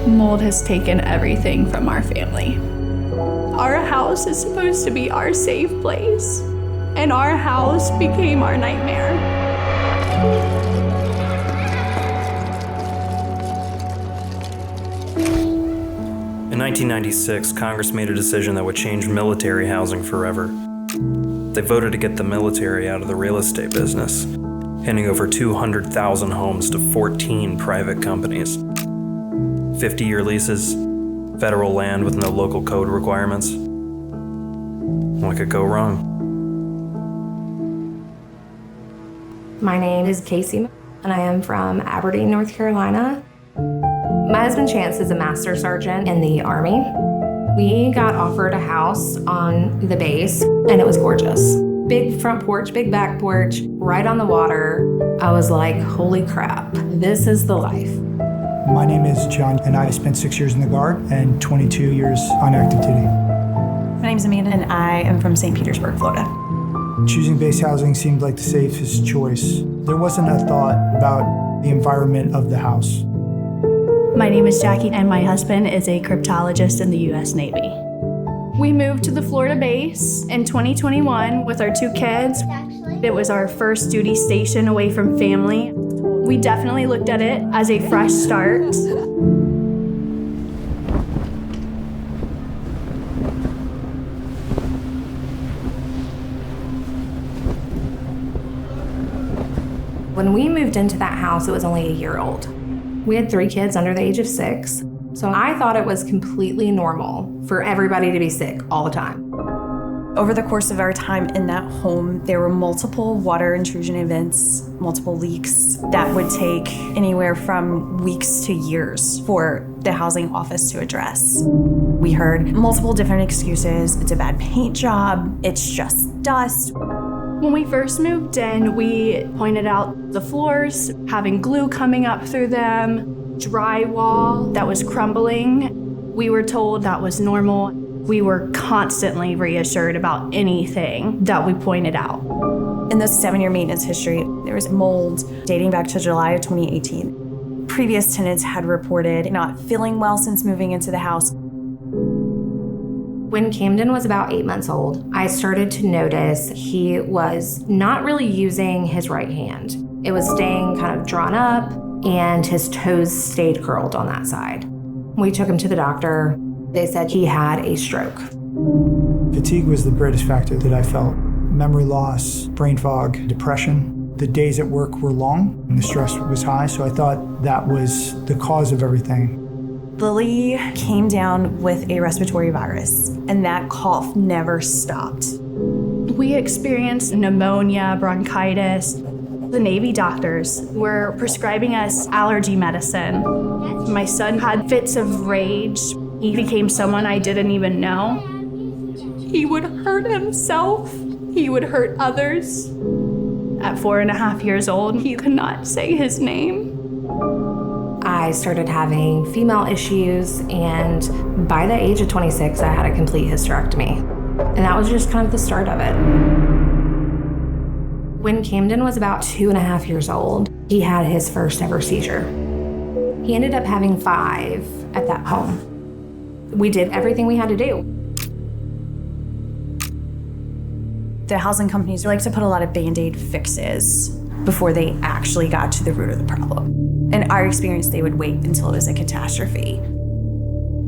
Mold has taken everything from our family. Our house is supposed to be our safe place, and our house became our nightmare. In 1996, Congress made a decision that would change military housing forever. They voted to get the military out of the real estate business, handing over 200,000 homes to 14 private companies. 50-year leases, federal land with no local code requirements. What could go wrong? My name is Casey, and I am from Aberdeen, North Carolina. My husband Chance is a master sergeant in the Army. We got offered a house on the base, and it was gorgeous. Big front porch, big back porch, right on the water. I was like, holy crap, this is the life. My name is John, and I spent 6 years in the Guard and 22 years on active duty. My name's Amanda, and I am from St. Petersburg, Florida. Choosing base housing seemed like the safest choice. There wasn't a thought about the environment of the house. My name is Jackie, and my husband is a cryptologist in the U.S. Navy. We moved to the Florida base in 2021 with our 2 kids. It was our first duty station away from family. We definitely looked at it as a fresh start. When we moved into that house, it was only a year old. We had 3 kids under the age of 6, so I thought it was completely normal for everybody to be sick all the time. Over the course of our time in that home, there were multiple water intrusion events, multiple leaks that would take anywhere from weeks to years for the housing office to address. We heard multiple different excuses. It's a bad paint job. It's just dust. When we first moved in, we pointed out the floors having glue coming up through them, drywall that was crumbling. We were told that was normal. We were constantly reassured about anything that we pointed out. In the 7-year maintenance history, there was mold dating back to July of 2018. Previous tenants had reported not feeling well since moving into the house. When Camden was about 8 months old, I started to notice he was not really using his right hand. It was staying kind of drawn up, and his toes stayed curled on that side. We took him to the doctor. They said he had a stroke. Fatigue was the greatest factor that I felt. Memory loss, brain fog, depression. The days at work were long and the stress was high, so I thought that was the cause of everything. Lily came down with a respiratory virus, and that cough never stopped. We experienced pneumonia, bronchitis. The Navy doctors were prescribing us allergy medicine. My son had fits of rage. He became someone I didn't even know. He would hurt himself. He would hurt others. At 4.5 years old, he could not say his name. I started having female issues, and by the age of 26, I had a complete hysterectomy. And that was just kind of the start of it. When Camden was about 2.5 years old, he had his first ever seizure. He ended up having 5 at that home. We did everything we had to do. The housing companies like to put a lot of Band-Aid fixes before they actually got to the root of the problem. In our experience, they would wait until it was a catastrophe.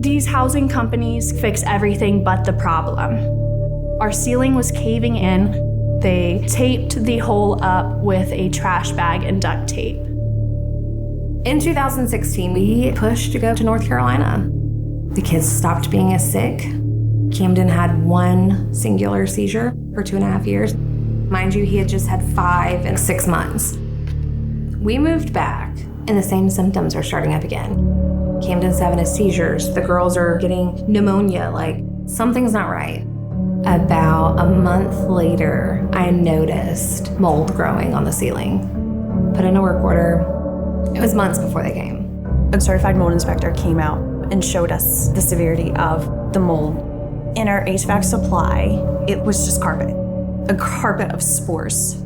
These housing companies fix everything but the problem. Our ceiling was caving in. They taped the hole up with a trash bag and duct tape. In 2016, we pushed to go to North Carolina. The kids stopped being as sick. Camden had 1 singular seizure for 2.5 years. Mind you, he had just had 5 in 6 months. We moved back, and the same symptoms are starting up again. Camden's having his seizures. The girls are getting pneumonia, like something's not right. About a month later, I noticed mold growing on the ceiling. Put in a work order. It was months before they came. A certified mold inspector came out and showed us the severity of the mold. In our HVAC supply, it was just carpet, a carpet of spores.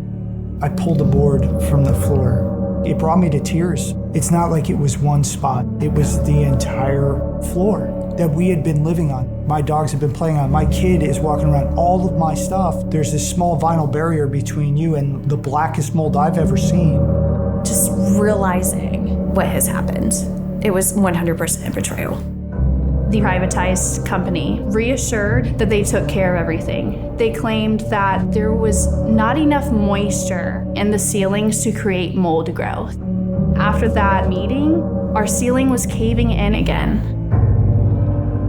I pulled the board from the floor. It brought me to tears. It's not like it was one spot. It was the entire floor that we had been living on. My dogs have been playing on. My kid is walking around. All of my stuff, there's this small vinyl barrier between you and the blackest mold I've ever seen. Just realizing what has happened. It was 100% betrayal. The privatized company reassured that they took care of everything. They claimed that there was not enough moisture in the ceilings to create mold growth. After that meeting, our ceiling was caving in again.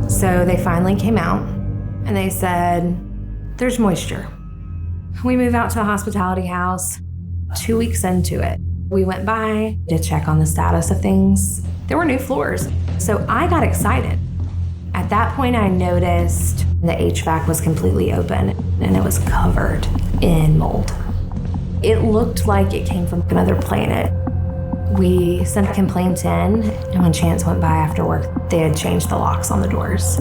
So they finally came out and they said, there's moisture. We move out to a hospitality house. 2 weeks into it, we went by to check on the status of things. There were new floors, so I got excited. At that point, I noticed the HVAC was completely open and it was covered in mold. It looked like it came from another planet. We sent complaints in, and when Chance went by after work, they had changed the locks on the doors.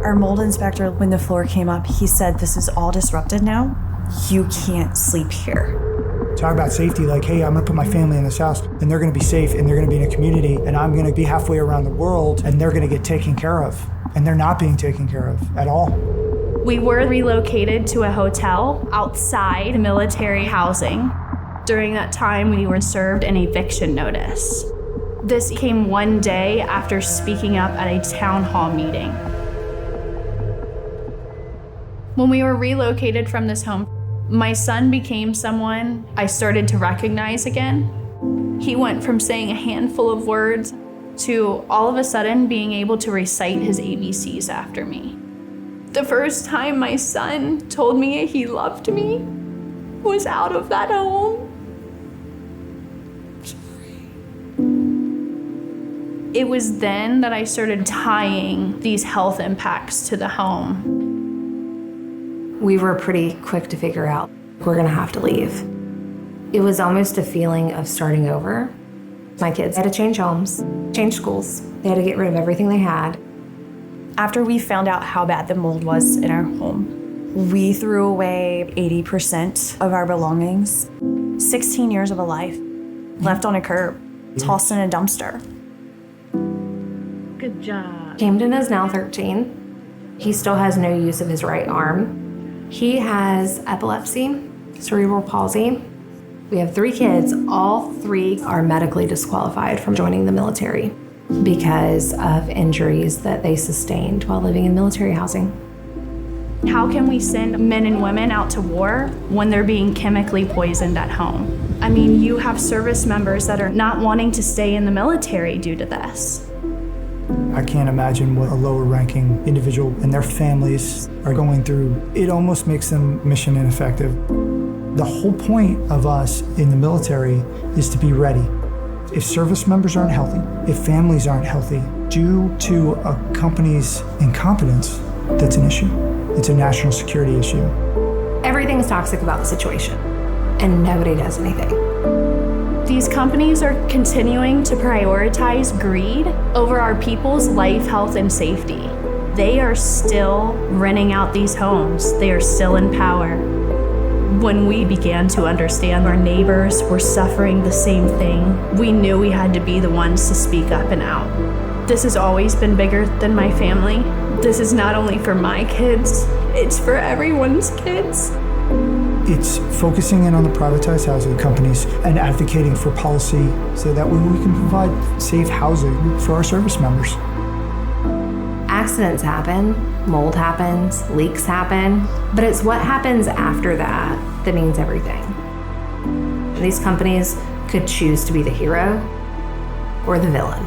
Our mold inspector, when the floor came up, he said, this is all disrupted now. You can't sleep here. Talk about safety, like, hey, I'm gonna put my family in this house, and they're gonna be safe, and they're gonna be in a community, and I'm gonna be halfway around the world, and they're gonna get taken care of. And they're not being taken care of at all. We were relocated to a hotel outside military housing. During that time, we were served an eviction notice. This came one day after speaking up at a town hall meeting. When we were relocated from this home, my son became someone I started to recognize again. He went from saying a handful of words to all of a sudden being able to recite his ABCs after me. The first time my son told me he loved me was out of that home. It was then that I started tying these health impacts to the home. We were pretty quick to figure out we're gonna have to leave. It was almost a feeling of starting over. My kids had to change homes, change schools. They had to get rid of everything they had. After we found out how bad the mold was in our home, we threw away 80% of our belongings. 16 years of a life left on a curb, tossed in a dumpster. Good job. Camden is now 13. He still has no use of his right arm. He has epilepsy, cerebral palsy. We have 3 kids. All 3 are medically disqualified from joining the military because of injuries that they sustained while living in military housing. How can we send men and women out to war when they're being chemically poisoned at home? I mean, you have service members that are not wanting to stay in the military due to this. I can't imagine what a lower ranking individual and their families are going through. It almost makes them mission ineffective. The whole point of us in the military is to be ready. If service members aren't healthy, if families aren't healthy, due to a company's incompetence, that's an issue. It's a national security issue. Everything's toxic about the situation, and nobody does anything. These companies are continuing to prioritize greed over our people's life, health, and safety. They are still renting out these homes. They are still in power. When we began to understand our neighbors were suffering the same thing, we knew we had to be the ones to speak up and out. This has always been bigger than my family. This is not only for my kids, it's for everyone's kids. It's focusing in on the privatized housing companies and advocating for policy so that way we can provide safe housing for our service members. Accidents happen, mold happens, leaks happen, but it's what happens after that that means everything. These companies could choose to be the hero or the villain.